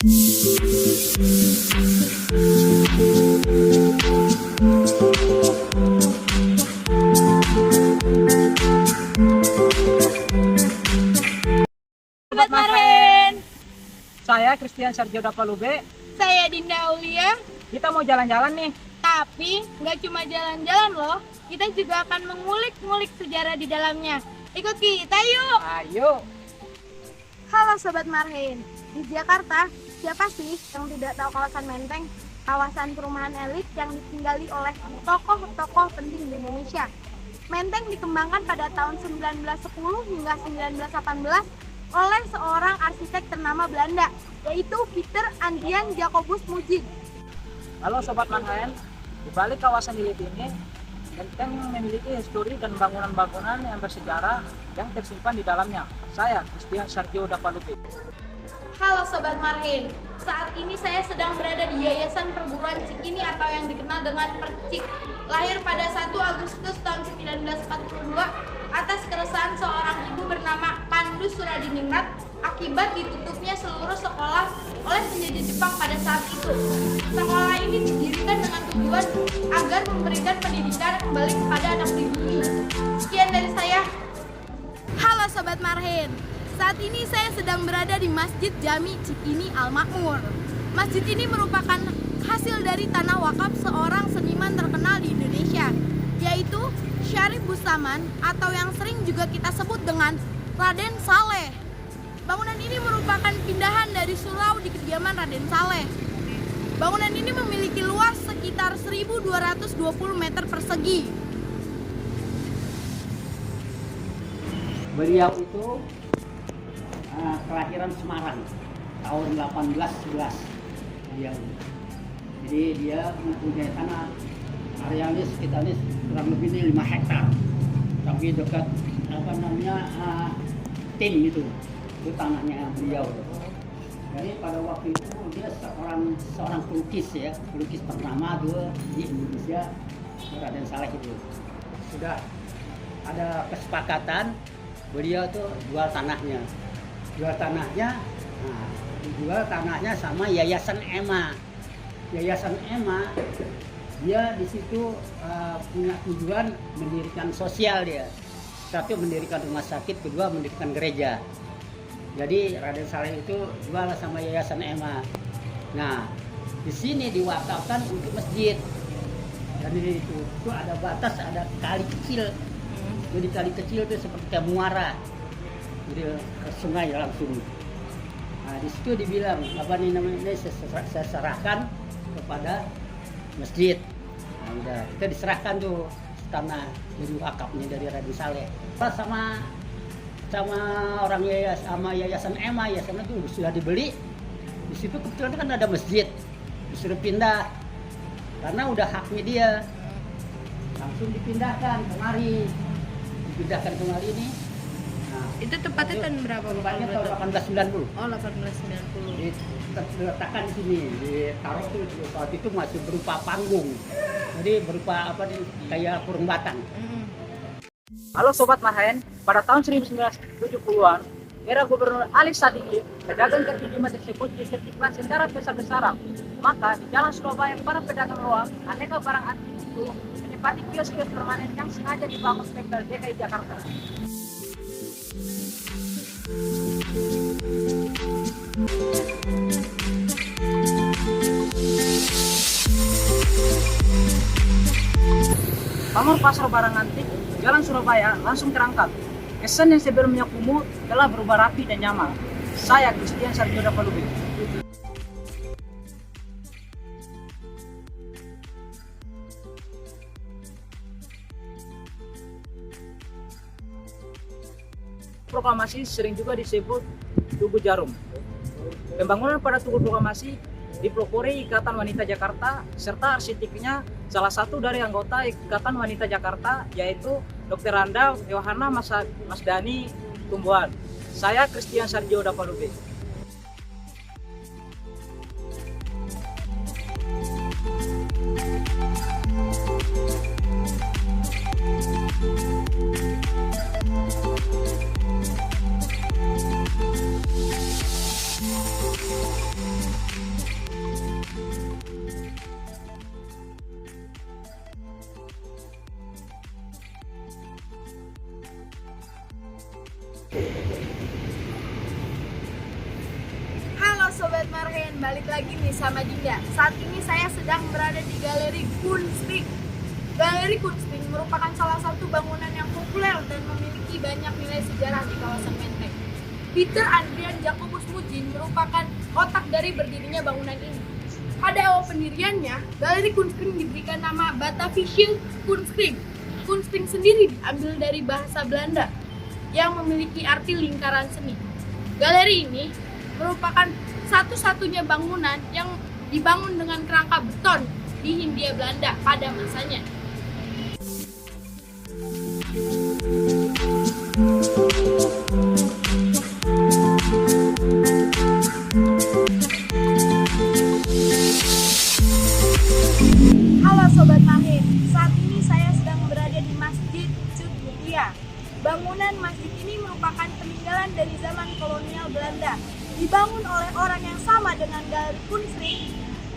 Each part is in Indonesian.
Sobat Marhen, saya Christian Sarjo Dapalube. Saya Dinda Aulia. Kita mau jalan-jalan nih. Tapi nggak cuma jalan-jalan loh, kita juga akan mengulik-ngulik sejarah di dalamnya. Ikut kita yuk! Ayo. Halo Sobat Marhen, di Jakarta, siapa sih yang tidak tahu kawasan Menteng? Kawasan perumahan elit yang ditinggali oleh tokoh-tokoh penting di Indonesia. Menteng dikembangkan pada tahun 1910 hingga 1918 oleh seorang arsitek ternama Belanda, yaitu Pieter Adriaen Jacobus Muijink. Halo Sobat Marhen, di balik kawasan elit ini, Menteng memiliki histori dan bangunan-bangunan yang bersejarah yang tersimpan di dalamnya. Saya Christian Sarjo Dapalube. Halo Sobat Marhen, saat ini saya sedang berada di Yayasan Perguruan Cikini atau yang dikenal dengan Percik. Lahir pada 1 Agustus tahun 1942 atas keresahan seorang ibu bernama Pandu Suradiningrat akibat ditutupnya seluruh sekolah oleh penjajah Jepang pada saat itu. Sekolah ini didirikan dengan tujuan agar memberikan pendidikan kembali kepada anak pribumi. Sekian dari saya. Halo Sobat Marhen, saat ini saya sedang berada di Masjid Jami Cikini Al-Makmur. Masjid ini merupakan hasil dari tanah wakaf seorang seniman terkenal di Indonesia, yaitu Syarif Bustaman atau yang sering juga kita sebut dengan Raden Saleh. Bangunan ini merupakan pindahan dari surau di kediaman Raden Saleh. Bangunan ini memiliki luas sekitar 1.220 meter persegi. Beliau itu kelahiran Semarang tahun 1811. Jadi dia mempunyai tanah arealnya sekitar kurang lebih 5 hektar. Tapi dekat tim itu tanahnya beliau. Jadi pada waktu itu dia seorang pelukis pertama di Indonesia, Raden Saleh itu. Sudah ada kesepakatan beliau tuh jual tanahnya sama Yayasan EMA. Yayasan EMA dia di situ punya tujuan mendirikan sosial dia. Satu mendirikan rumah sakit, kedua mendirikan gereja. Jadi Raden Saleh itu jual sama Yayasan EMA. Nah, di sini diwakafkan untuk masjid. Dan di itu ada batas, ada kali kecil. Jadi kali kecil itu seperti kayak muara. Jadi ke sungai langsung. Nah, di situ dibilang saya serahkan kepada masjid. Nah, udah kita diserahkan tuh tanah jadi wakafnya dari Raden Saleh. Sama orang Yayasan EMA, Yayasan itu sudah dibeli. Di situ kebetulan kan ada masjid, disuruh pindah karena udah haknya dia. Langsung dipindahkan kemari ini. Nah, Itu tepatnya tahun berapa? Tepatnya tahun 1890. Oh, 1890. Diletakkan di sini, ditaruh tuh waktu itu masih berupa panggung. Jadi berupa kayak kurung batang. Halo Sobat Marhen, pada tahun 1970-an, era Gubernur Ali Sadikin, pedagang kaki lima tersebut disertifikasi secara besar-besaran. Maka di Jalan Surabaya, para pedagang loak, aneka barang antik itu menempati kios-kios permanen yang sengaja dibangun Pemda DKI Jakarta. Pamor pasar barang antik Jalan Surabaya langsung terangkat. Kesan yang sebelumnya kumuh telah berubah rapi dan nyaman. Saya Christian Sarjo Dapalube. Proklamasi sering juga disebut Tugu Jarum. Pembangunan pada Tugu Proklamasi dipelopori Ikatan Wanita Jakarta serta arsiteknya salah satu dari anggota Ikatan Wanita Jakarta, yaitu Dr. Randa Yohana Masdani Tumbuhan. Saya Christian Sarjo Dapalube. Sobat Marhen, balik lagi nih sama Dinda. Saat ini saya sedang berada di Galeri Kunstring. Galeri Kunstring merupakan salah satu bangunan yang populer dan memiliki banyak nilai sejarah di kawasan Menteng. Peter Adrian Jacobus Mujin merupakan otak dari berdirinya bangunan ini. Pada awal pendiriannya, Galeri Kunstring diberikan nama Batavische Kunstring. Kunstring sendiri diambil dari bahasa Belanda yang memiliki arti lingkaran seni. Galeri ini merupakan satu-satunya bangunan yang dibangun dengan kerangka beton di Hindia Belanda pada masanya. Halo Sobat Marhen, saat ini saya sedang berada di Masjid Cut Mutia. Bangunan masjid ini merupakan peninggalan dari zaman kolonial Belanda. Dibangun oleh orang yang sama dengan Galeri Kunstring.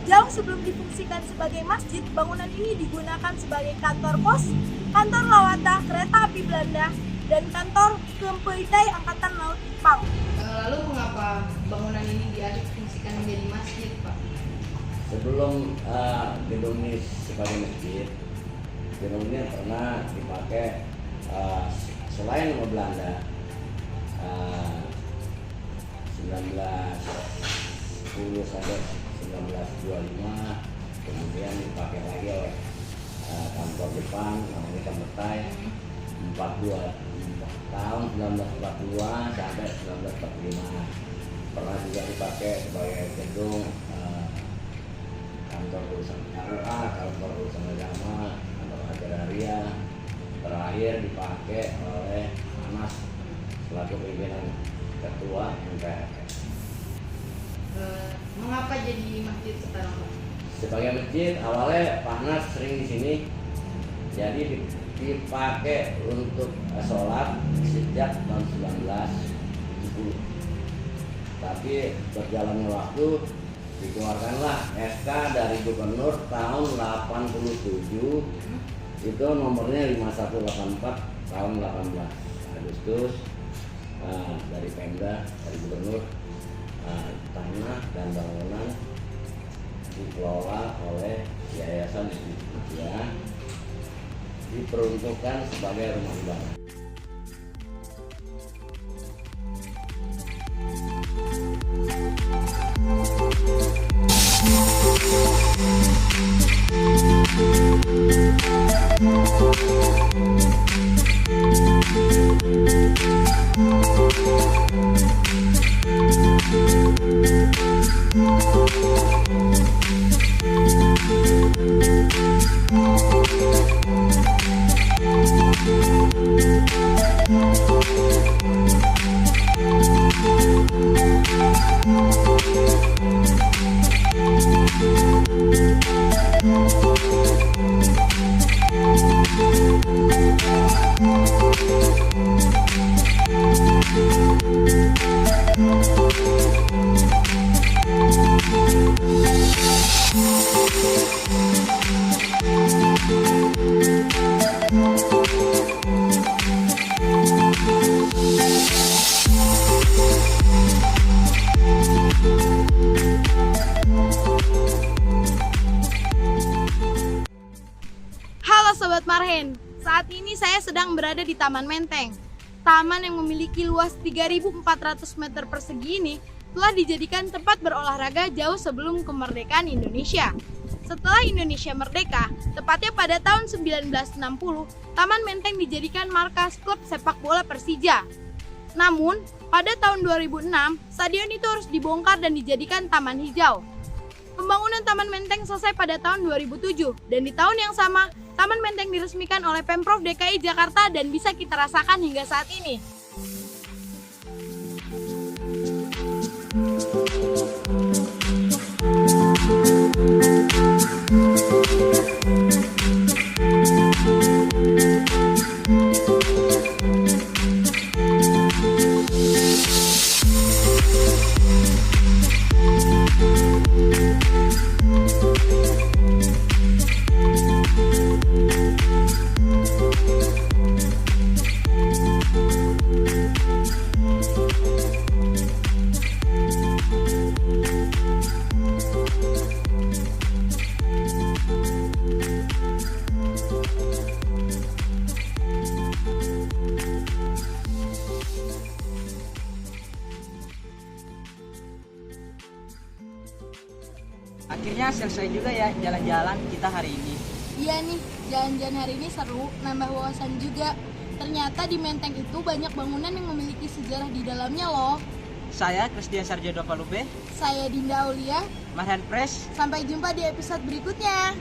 Jauh sebelum difungsikan sebagai masjid, bangunan ini digunakan sebagai kantor pos, kantor lawata kereta api Belanda, dan kantor Kempeidai Angkatan Laut Jepang. Lalu mengapa bangunan ini dialih fungsikan menjadi masjid, Pak? Sebelum gedung ini sebagai masjid, gedung ini pernah dipakai selain nama Belanda 1910 sampai 1925, kemudian dipakai lagi oleh kantor Jepang namanya Kampetai 42 tahun 1942 sampai 1945. Pernah juga dipakai sebagai gedung kantor urusan KUA, kantor urusan agama, kantor agraria. Terakhir dipakai oleh Anas selaku pimpinan ketua MPR. Mengapa jadi masjid sekarang, Pak? Sebagai masjid awalnya Pak Anas sering di sini, jadi dipakai untuk sholat sejak tahun 1970. Tapi berjalannya waktu dikeluarkanlah SK dari Gubernur tahun 87, itu nomornya 5184 tahun 18 Agustus, dari Pemda, dari Gubernur, tanah dan bangunan dikelola oleh Yayasan Mutia, diperuntukkan sebagai rumah ibadah. Halo Sobat Marhen, saat ini saya sedang berada di Taman Menteng. Taman yang memiliki luas 3.400 meter persegi ini telah dijadikan tempat berolahraga jauh sebelum kemerdekaan Indonesia. Setelah Indonesia merdeka, tepatnya pada tahun 1960, Taman Menteng dijadikan markas klub sepak bola Persija. Namun, pada tahun 2006, stadion itu harus dibongkar dan dijadikan taman hijau. Pembangunan Taman Menteng selesai pada tahun 2007, dan di tahun yang sama, Taman Menteng diresmikan oleh Pemprov DKI Jakarta dan bisa kita rasakan hingga saat ini. akhirnya selesai juga ya jalan-jalan kita hari ini. Iya nih, jalan-jalan hari ini seru, nambah wawasan juga. Ternyata di Menteng itu banyak bangunan yang memiliki sejarah di dalamnya loh. Saya Christian Sarjado Palube, Saya Dinda Aulia, Marhan Press. sampai jumpa di episode berikutnya.